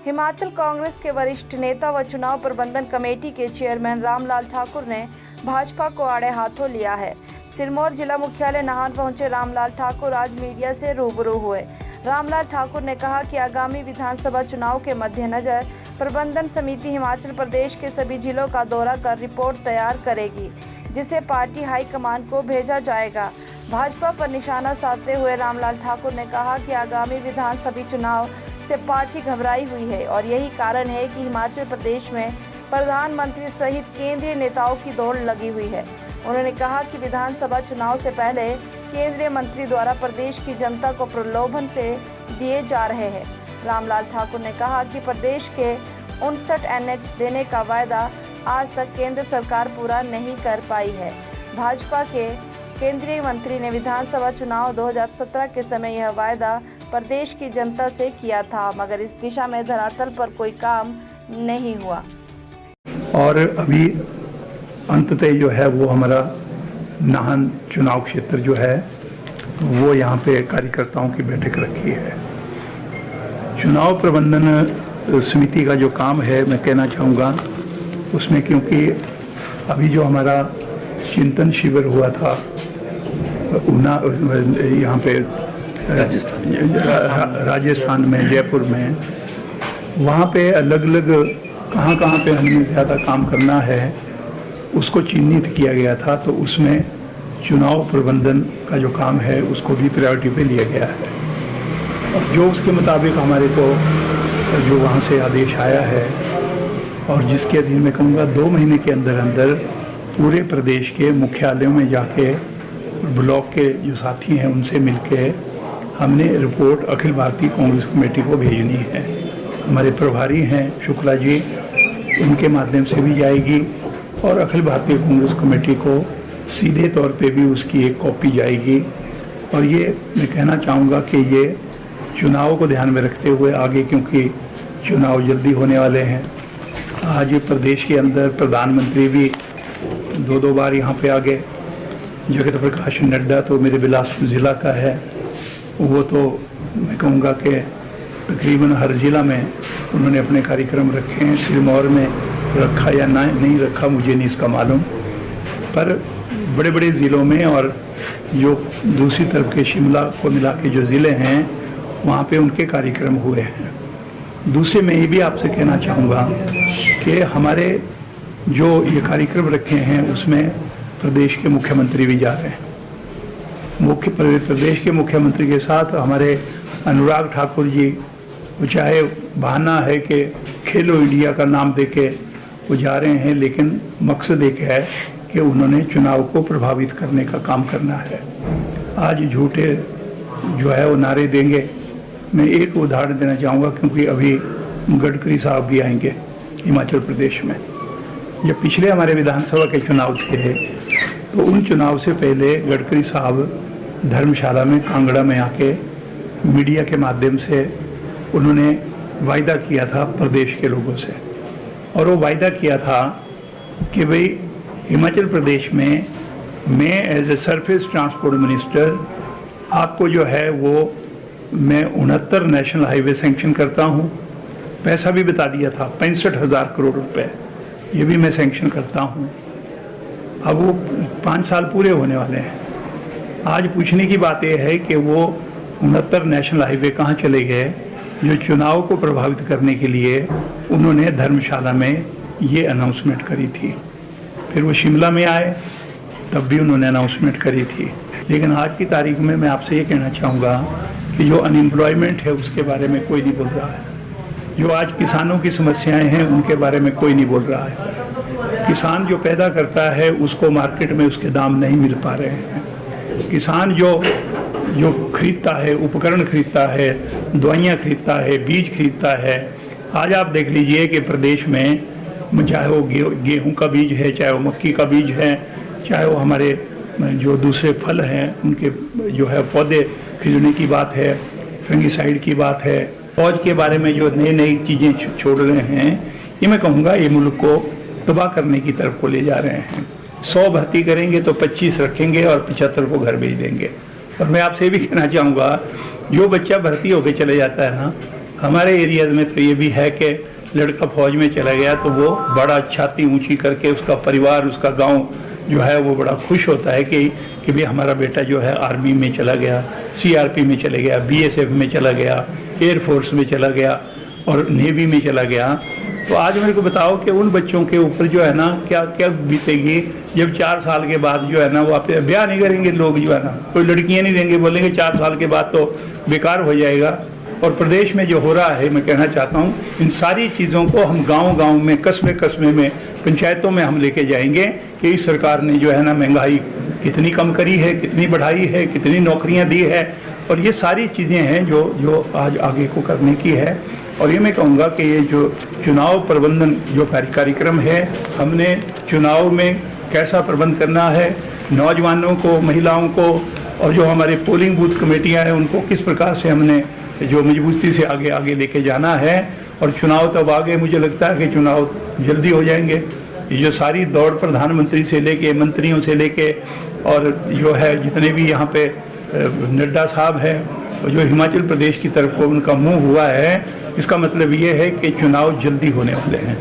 हिमाचल कांग्रेस के वरिष्ठ नेता व चुनाव प्रबंधन कमेटी के चेयरमैन रामलाल ठाकुर ने भाजपा को आड़े हाथों लिया है। सिरमौर जिला मुख्यालय नाहन पहुंचे रामलाल ठाकुर आज मीडिया से रूबरू हुए। रामलाल ठाकुर ने कहा कि आगामी विधानसभा चुनाव के मद्देनजर प्रबंधन समिति हिमाचल प्रदेश के सभी जिलों का दौरा कर रिपोर्ट तैयार करेगी, जिसे पार्टी हाईकमान को भेजा जाएगा। भाजपा पर निशाना साधते हुए रामलाल ठाकुर ने कहा कि आगामी विधानसभा चुनाव से पार्टी घबराई हुई है और यही कारण है कि हिमाचल प्रदेश में प्रधानमंत्री सहित केंद्रीय नेताओं की दौड़ लगी हुई है। उन्होंने कहा कि विधानसभा चुनाव से पहले केंद्रीय मंत्री द्वारा प्रदेश की जनता को प्रलोभन से दिए जा रहे हैं। रामलाल ठाकुर ने कहा कि प्रदेश के 59 NH देने का वायदा आज तक केंद्र सरकार पूरा नहीं कर पाई है। भाजपा के केंद्रीय मंत्री ने विधानसभा चुनाव 2017 के समय यह वायदा प्रदेश की जनता से किया था, मगर इस दिशा में धरातल पर कोई काम नहीं हुआ। और अभी अंततः जो है वो हमारा नाहन चुनाव क्षेत्र जो है वो यहाँ पे कार्यकर्ताओं की बैठक रखी है। चुनाव प्रबंधन समिति का जो काम है, मैं कहना चाहूँगा उसमें, क्योंकि अभी जो हमारा चिंतन शिविर हुआ था यहाँ पे राजस्थान में, जयपुर में, वहाँ पे अलग अलग कहाँ पे हमें ज़्यादा काम करना है उसको चिन्हित किया गया था। तो उसमें चुनाव प्रबंधन का जो काम है उसको भी प्रायोरिटी पे लिया गया है और जो उसके मुताबिक हमारे को जो वहाँ से आदेश आया है और जिसके अधीन मैं कहूँगा 2 महीने के अंदर अंदर पूरे प्रदेश के मुख्यालयों में जाके ब्लॉक के जो साथी हैं उनसे मिलके हमने रिपोर्ट अखिल भारतीय कांग्रेस कमेटी को भेजनी है। हमारे प्रभारी हैं शुक्ला जी, उनके माध्यम से भी जाएगी और अखिल भारतीय कांग्रेस कमेटी को सीधे तौर पे भी उसकी एक कॉपी जाएगी। और ये मैं कहना चाहूँगा कि ये चुनाव को ध्यान में रखते हुए आगे, क्योंकि चुनाव जल्दी होने वाले हैं। आज प्रदेश के अंदर प्रधानमंत्री भी 2 बार यहाँ पे आ गए। जगत प्रकाश नड्डा तो मेरे बिलासपुर ज़िला का है, वो तो मैं कहूँगा कि तकरीबन हर ज़िला में उन्होंने अपने कार्यक्रम रखे हैं। सिरमौर में रखा या नहीं रखा मुझे नहीं इसका मालूम, पर बड़े बड़े ज़िलों में और जो दूसरी तरफ के शिमला को मिला के जो ज़िले हैं वहाँ पे उनके कार्यक्रम हुए हैं। दूसरे मैं ये भी आपसे कहना चाहूँगा कि हमारे जो ये कार्यक्रम रखे हैं उसमें प्रदेश के मुख्यमंत्री भी जा रहे हैं। प्रदेश के मुख्यमंत्री के साथ हमारे अनुराग ठाकुर जी, वो चाहे बहाना है कि खेलो इंडिया का नाम देके वो जा रहे हैं, लेकिन मकसद एक है कि उन्होंने चुनाव को प्रभावित करने का काम करना है। आज झूठे जो है वो नारे देंगे। मैं एक उदाहरण देना चाहूँगा, क्योंकि अभी गडकरी साहब भी आएंगे हिमाचल प्रदेश में। जब पिछले हमारे विधानसभा के चुनाव थे तो उन चुनाव से पहले गडकरी साहब धर्मशाला में, कांगड़ा में आके मीडिया के माध्यम से उन्होंने वायदा किया था प्रदेश के लोगों से, और वो वायदा किया था कि भाई हिमाचल प्रदेश में मैं as a surface transport minister आपको जो है वो मैं 69 नेशनल हाईवे सैंक्शन करता हूँ। पैसा भी बता दिया था, 65,000 करोड़ रुपए ये भी मैं सैंक्शन करता हूँ। अब वो 5 साल पूरे होने वाले हैं। आज पूछने की बात यह है कि वो 69 नेशनल हाईवे कहाँ चले गए जो चुनाव को प्रभावित करने के लिए उन्होंने धर्मशाला में ये अनाउंसमेंट करी थी। फिर वो शिमला में आए, तब भी उन्होंने अनाउंसमेंट करी थी। लेकिन आज की तारीख में मैं आपसे ये कहना चाहूँगा कि जो अनएम्प्लॉयमेंट है उसके बारे में कोई नहीं बोल रहा है। जो आज किसानों की समस्याएं हैं उनके बारे में कोई नहीं बोल रहा है। किसान जो पैदा करता है उसको मार्केट में उसके दाम नहीं मिल पा रहे हैं। किसान जो खरीदता है, उपकरण खरीदता है, दवाइयाँ खरीदता है, बीज खरीदता है। आज आप देख लीजिए कि प्रदेश में चाहे वो गेहूं का बीज है, चाहे वो मक्की का बीज है, चाहे वो हमारे जो दूसरे फल हैं उनके जो है पौधे खरीदने की बात है, फंगिसाइड की बात है, फौज के बारे में जो नई नई चीज़ें छोड़ रहे हैं, ये मैं कहूँगा ये मुल्क को तबाह करने की तरफ को ले जा रहे हैं। 100 भर्ती करेंगे तो 25 रखेंगे और 75 को घर भेज देंगे। और मैं आपसे भी कहना चाहूँगा जो बच्चा भर्ती होकर चले जाता है ना, हमारे एरिया में तो ये भी है कि लड़का फौज में चला गया तो वो बड़ा छाती ऊंची करके उसका परिवार, उसका गांव जो है वो बड़ा खुश होता है कि भाई हमारा बेटा जो है आर्मी में चला गया, सीआरपी में चला गया, बीएसएफ में चला गया, एयरफोर्स में चला गया और नेवी में चला गया। तो आज मेरे को बताओ कि उन बच्चों के ऊपर जो है ना क्या क्या बीतेगी जब 4 साल के बाद जो है ना वो आप ब्याह नहीं करेंगे लोग, जो है ना कोई लड़कियां नहीं देंगे, बोलेंगे 4 साल के बाद तो बेकार हो जाएगा। और प्रदेश में जो हो रहा है, मैं कहना चाहता हूँ इन सारी चीज़ों को हम गांव-गांव में, कस्बे में, पंचायतों में हम लेके जाएंगे कि इस सरकार ने जो है ना महंगाई कितनी कम करी है, कितनी बढ़ाई है, कितनी नौकरियां दी है, और ये सारी चीज़ें हैं जो आज आगे को करने की है। और ये मैं कहूँगा कि ये जो चुनाव प्रबंधन जो कार्यक्रम है, हमने चुनाव में कैसा प्रबंध करना है, नौजवानों को, महिलाओं को, और जो हमारे पोलिंग बूथ कमेटियाँ हैं उनको किस प्रकार से हमने जो मजबूती से आगे लेके जाना है। और चुनाव तब आगे मुझे लगता है कि चुनाव जल्दी हो जाएंगे। ये जो सारी दौड़ प्रधानमंत्री से लेके, मंत्रियों से लेके, और जो है जितने भी यहाँ पे नड्डा साहब हैं, जो हिमाचल प्रदेश की तरफ को उनका मुंह हुआ है, इसका मतलब ये है कि चुनाव जल्दी होने वाले हैं।